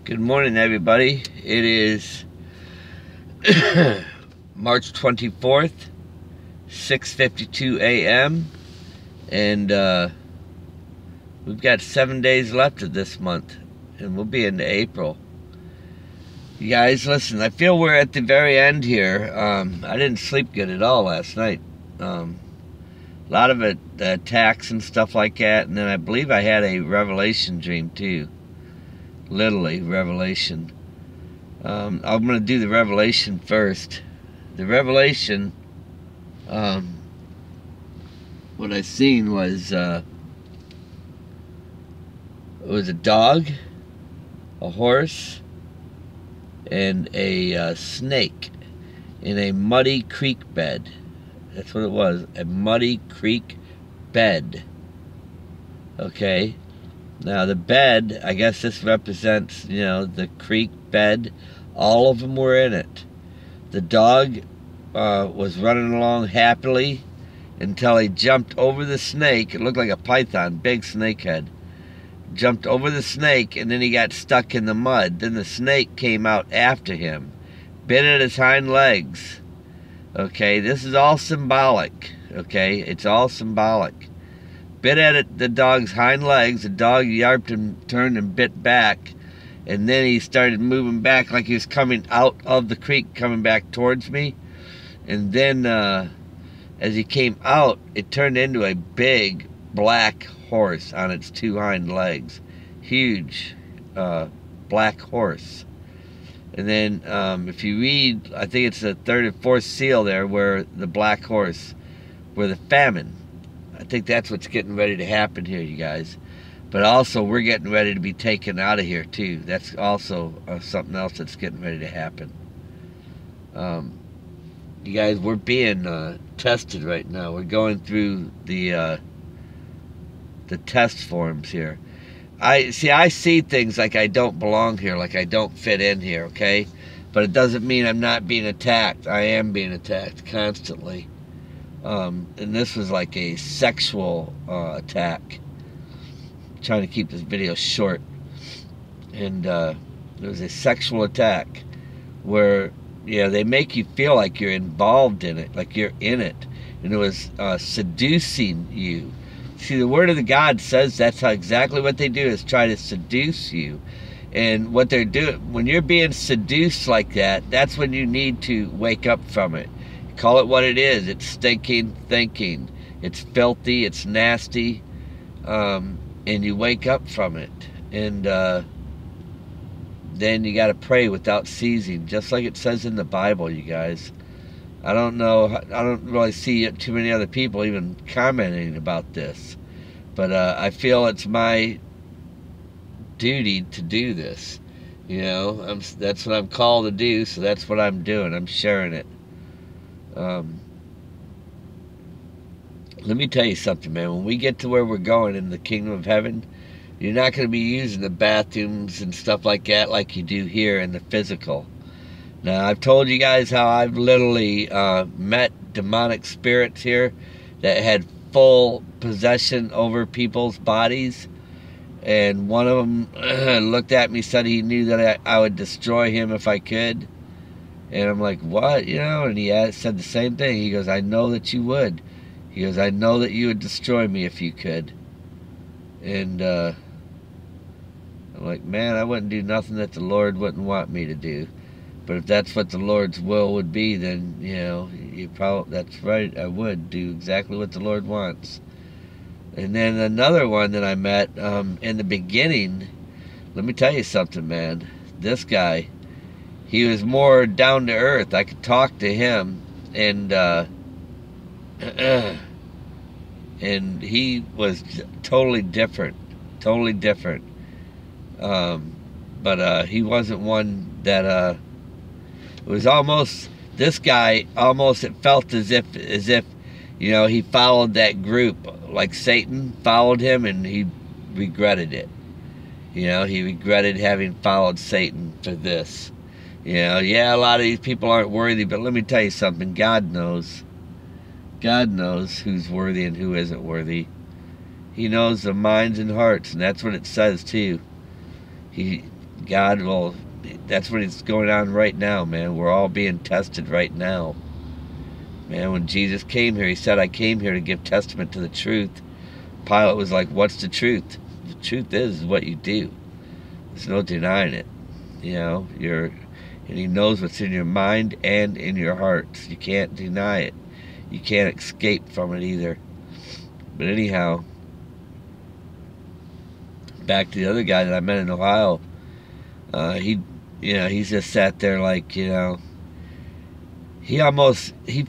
Good morning, everybody. It is March 24th, 6:52 a.m. and we've got 7 days left of this month, and we'll be into April. You guys, listen, I feel we're at the very end here. I didn't sleep good at all last night. A lot of it, attacks and stuff like that, and then I believe I had a revelation dream too. Literally, revelation. I'm going to do the revelation first. The revelation, what I seen was, it was a dog, a horse, and a snake in a muddy creek bed. That's what it was, a muddy creek bed. Okay? Now the bed, I guess this represents, the creek bed. All of them were in it. The dog was running along happily until he jumped over the snake. It looked like a python, big snake head. Jumped over the snake, and then he got stuck in the mud. Then the snake came out after him, bit at his hind legs. Okay, this is all symbolic. Okay, it's all symbolic. Bit at the dog's hind legs. The dog yarped and turned and bit back, and then he started moving back like he was coming out of the creek, coming back towards me. And then as he came out, it turned into a big black horse on its two hind legs. Huge black horse. And then if you read, I think it's the third and fourth seal there, where the black horse, where the famine. I think that's what's getting ready to happen here, you guys. But also, we're getting ready to be taken out of here, too. That's also something else that's getting ready to happen. You guys, we're being tested right now. We're going through the test forms here. I see things like I don't belong here, like I don't fit in here, okay? But it doesn't mean I'm not being attacked. I am being attacked constantly. And this was like a sexual attack. I'm trying to keep this video short. And it was a sexual attack where, they make you feel like you're involved in it, like you're in it. And it was seducing you. See, the Word of the God says that's how exactly what they do, is try to seduce you. And what they're doing, when you're being seduced like that, that's when you need to wake up from it. Call it what it is. It's stinking thinking. It's filthy. It's nasty. And you wake up from it. And then you got to pray without ceasing, just like it says in the Bible, you guys. I don't know. I don't really see too many other people even commenting about this. But I feel it's my duty to do this. That's what I'm called to do, so that's what I'm doing. I'm sharing it. Let me tell you something, man. When we get to where we're going in the kingdom of heaven, you're not going to be using the bathrooms and stuff like that like you do here in the physical. Now, I've told you guys how I've literally met demonic spirits here that had full possession over people's bodies. And one of them looked at me, said he knew that I would destroy him if I could. And I'm like, what? And he said the same thing. He goes, I know that you would. He goes, I know that you would destroy me if you could. And I'm like, man, I wouldn't do nothing that the Lord wouldn't want me to do. But if that's what the Lord's will would be, then, that's right, I would do exactly what the Lord wants. And then another one that I met in the beginning, let me tell you something, man. This guy, he was more down to earth. I could talk to him, and and he was totally different, but he wasn't one that it was almost, this guy almost, it felt as if he followed that group, like Satan followed him, and he regretted it. He regretted having followed Satan for this. A lot of these people aren't worthy, but let me tell you something. God knows. God knows who's worthy and who isn't worthy. He knows the minds and hearts, and that's what it says too. God will, that's what is going on right now, man. We're all being tested right now. Man, when Jesus came here, he said, I came here to give testament to the truth. Pilate was like, what's the truth? The truth is what you do. There's no denying it. You know, and he knows what's in your mind and in your heart. You can't deny it. You can't escape from it either. But anyhow, back to the other guy that I met in Ohio. He's just sat there like, he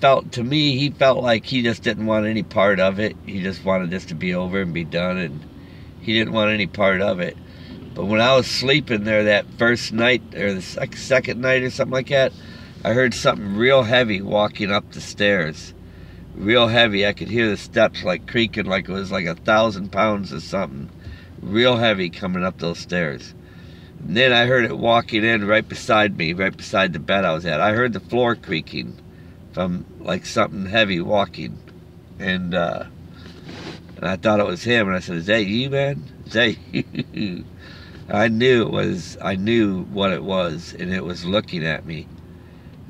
felt, to me, he felt like he just didn't want any part of it. He just wanted this to be over and be done, and he didn't want any part of it. But when I was sleeping there that first night, or the second night or something like that, I heard something real heavy walking up the stairs. Real heavy. I could hear the steps like creaking, like it was like 1,000 pounds or something. Real heavy coming up those stairs. And then I heard it walking in right beside me, right beside the bed I was at. I heard the floor creaking from like something heavy walking. And I thought it was him. And I said, is that you, man? Is that you? I knew what it was, and it was looking at me.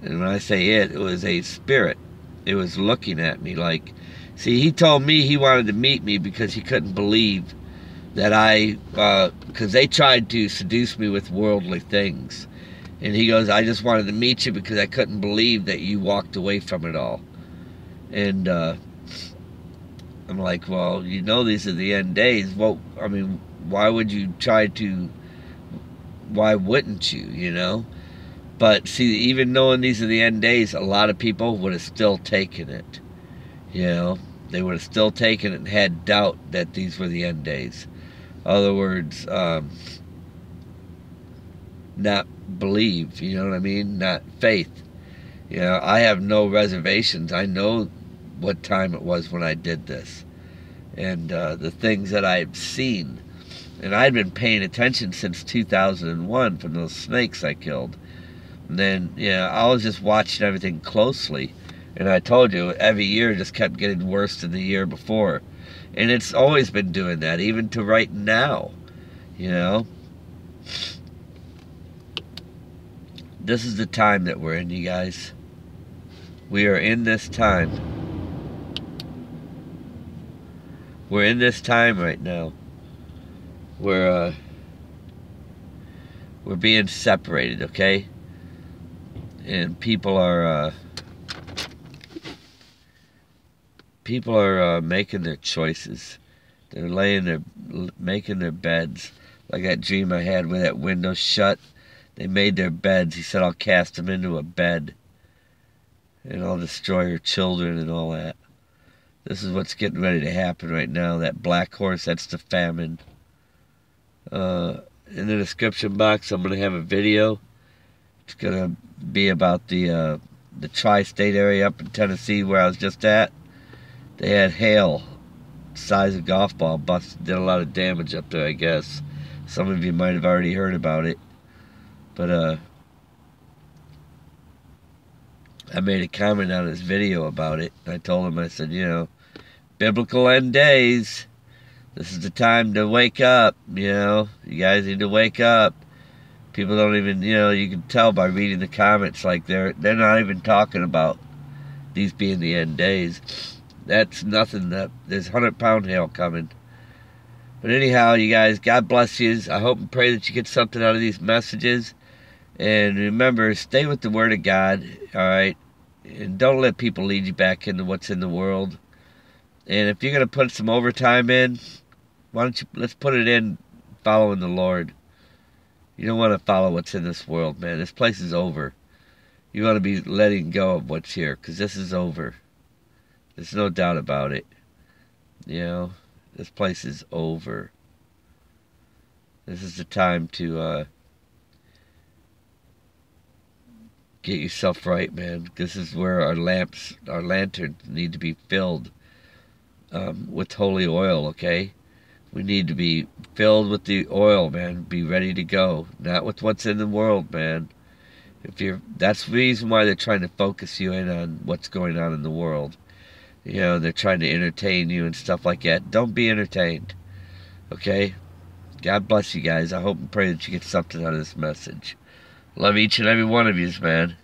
And when I say it was a spirit. It was looking at me like, see, he told me he wanted to meet me because he couldn't believe that because they tried to seduce me with worldly things. And he goes, I just wanted to meet you because I couldn't believe that you walked away from it all. And I'm like, well, these are the end days. Well, I mean, why wouldn't you, But see, even knowing these are the end days, a lot of people would have still taken it. They would have still taken it and had doubt that these were the end days. In other words, not believe, you know what I mean? Not faith. I have no reservations. I know what time it was when I did this. And the things that I've seen. And I'd been paying attention since 2001 from those snakes I killed. And then, I was just watching everything closely. And I told you, every year just kept getting worse than the year before. And it's always been doing that, even to right now. This is the time that we're in, you guys. We are in this time. We're in this time right now. We're being separated, okay? And people are making their choices. They're making their beds. Like that dream I had with that window shut. They made their beds. He said, I'll cast them into a bed. And I'll destroy your children and all that. This is what's getting ready to happen right now. That black horse, that's the famine. In the description box, I'm going to have a video. It's going to be about the tri-state area up in Tennessee where I was just at. They had hail, size of golf ball, did a lot of damage up there, I guess. Some of you might have already heard about it. But I made a comment on his video about it. I told him, I said, biblical end days. This is the time to wake up, You guys need to wake up. People don't even, you can tell by reading the comments, like they're not even talking about these being the end days. That's nothing. There's 100-pound hail coming. But anyhow, you guys, God bless you. I hope and pray that you get something out of these messages. And remember, stay with the Word of God, all right? And don't let people lead you back into what's in the world. And if you're going to put some overtime in, let's put it in following the Lord. You don't want to follow what's in this world, man. This place is over. You want to be letting go of what's here, because this is over. There's no doubt about it. This place is over. This is the time to get yourself right, man. This is where our lanterns need to be filled with holy oil, okay? We need to be filled with the oil, man. Be ready to go. Not with what's in the world, man. That's the reason why they're trying to focus you in on what's going on in the world. They're trying to entertain you and stuff like that. Don't be entertained, okay? God bless you guys. I hope and pray that you get something out of this message. Love each and every one of yous, man.